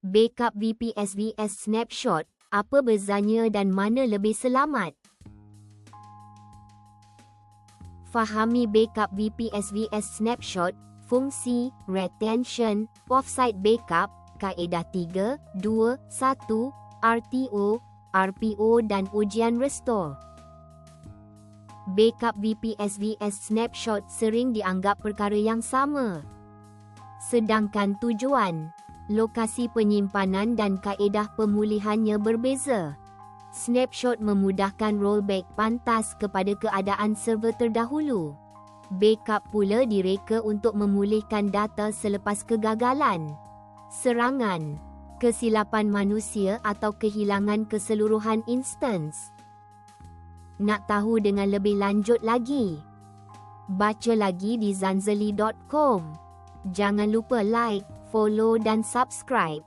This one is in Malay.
Backup VPS vs Snapshot, apa bezanya dan mana lebih selamat? Fahami backup VPS vs Snapshot, fungsi, retention, offsite backup, kaedah 3, 2, 1, RTO, RPO dan ujian restore. Backup VPS vs Snapshot sering dianggap perkara yang sama. Sedangkan tujuan, lokasi penyimpanan dan kaedah pemulihannya berbeza. Snapshot memudahkan rollback pantas kepada keadaan server terdahulu. Backup pula direka untuk memulihkan data selepas kegagalan, serangan, kesilapan manusia atau kehilangan keseluruhan instans. Nak tahu dengan lebih lanjut lagi? Baca lagi di zanzali.com. Jangan lupa like, follow dan subscribe.